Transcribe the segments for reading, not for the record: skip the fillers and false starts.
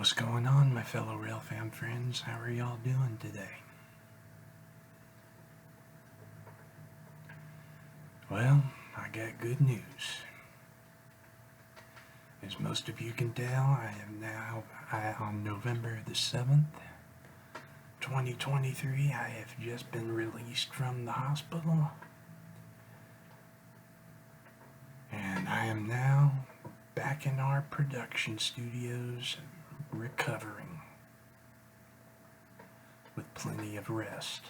What's going on, my fellow railfan friends? How are y'all doing today? Well, I got good news. As most of you can tell, I am now on November the 7th, 2023. I have just been released from the hospital. And I am now back in our production studios, recovering with plenty of rest.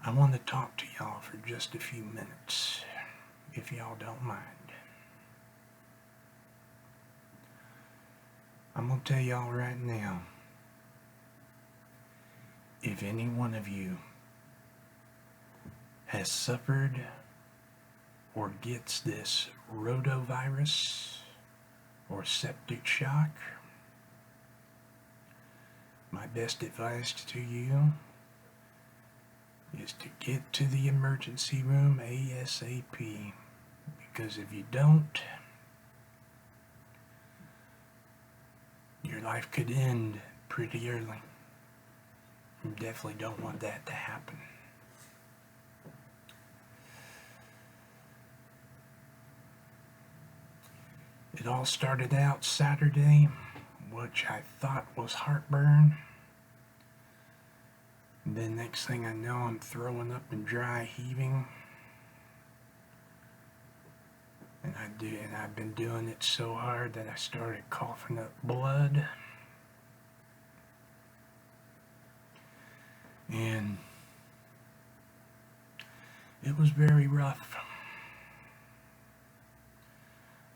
I want to talk to y'all for just a few minutes, if y'all don't mind. I'm going to tell y'all right now, if any one of you has suffered or gets this rotavirus or septic shock, my best advice to you is to get to the emergency room ASAP, because if you don't, your life could end pretty early. You definitely don't want that to happen. It all started out Saturday, which I thought was heartburn. And then next thing I know, I'm throwing up and dry heaving. And I've been doing it so hard that I started coughing up blood. And it was very rough.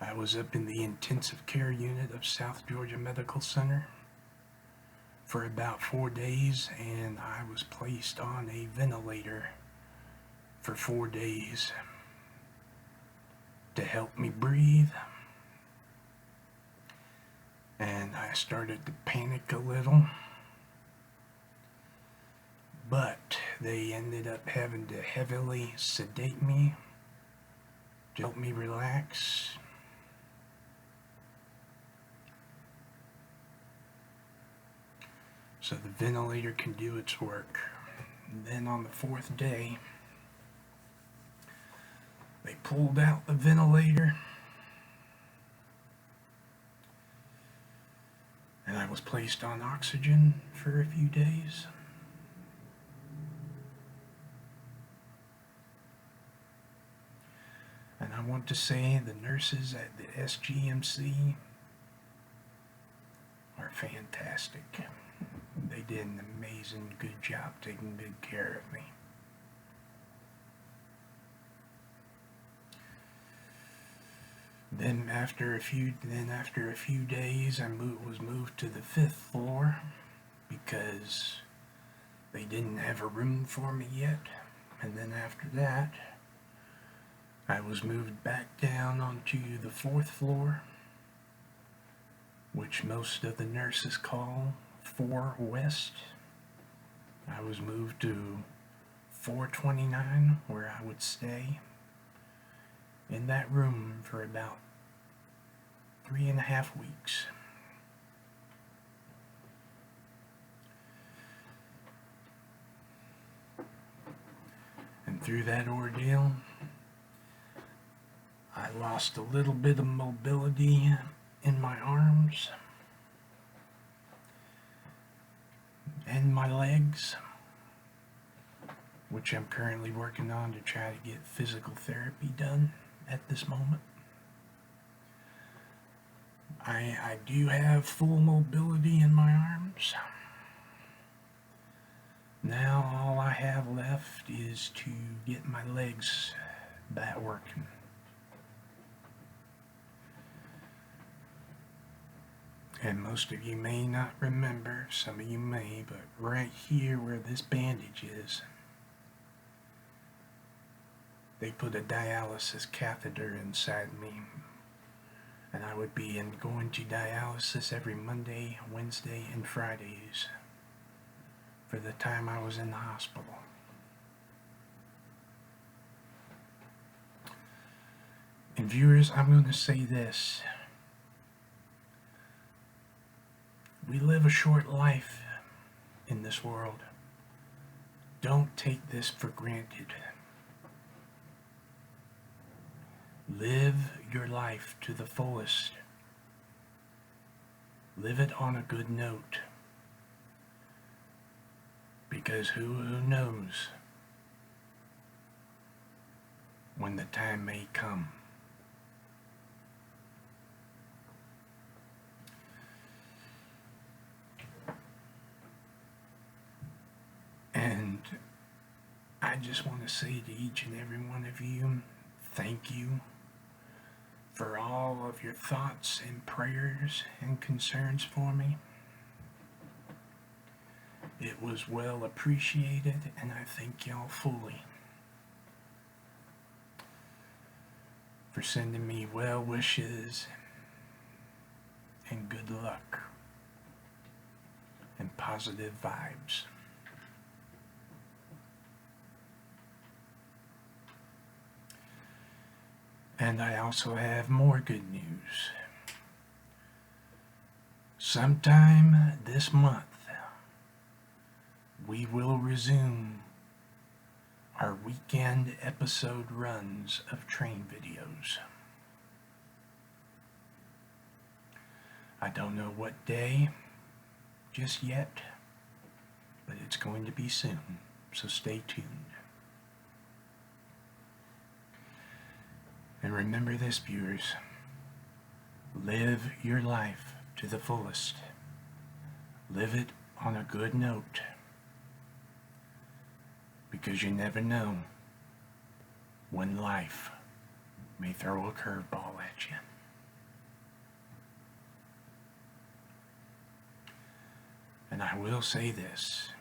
I was up in the intensive care unit of South Georgia Medical Center for about 4 days, and I was placed on a ventilator for 4 days to help me breathe. And I started to panic a little, but they ended up having to heavily sedate me to help me relax. So the ventilator can do its work. And then on the 4th day, they pulled out the ventilator, and I was placed on oxygen for a few days. And I want to say the nurses at the SGMC are fantastic. They did an amazing good job taking good care of me. Then after a few days, I was moved to the 5th floor because they didn't have a room for me yet. And then after that, I was moved back down onto the 4th floor, which most of the nurses call 4 West. I was moved to 429, where I would stay in that room for about 3.5 weeks. And through that ordeal, I lost a little bit of mobility in my arms and my legs, which I'm currently working on to try to get physical therapy done at this moment. I do have full mobility in my arms. Now all I have left is to get my legs back working. And most of you may not remember, some of you may, but right here where this bandage is, they put a dialysis catheter inside me. And I would be going to dialysis every Monday, Wednesday, and Fridays for the time I was in the hospital. And viewers, I'm going to say this. We live a short life in this world. Don't take this for granted. Live your life to the fullest. Live it on a good note. Because who knows when the time may come. And I just want to say to each and every one of you, thank you for all of your thoughts and prayers and concerns for me. It was well appreciated, and I thank y'all fully for sending me well wishes and good luck and positive vibes. And I also have more good news. Sometime this month, we will resume our weekend episode runs of train videos. I don't know what day just yet, but it's going to be soon, so stay tuned. And remember this, viewers, live your life to the fullest. Live it on a good note, because you never know when life may throw a curveball at you. And I will say this,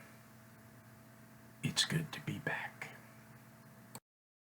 it's good to be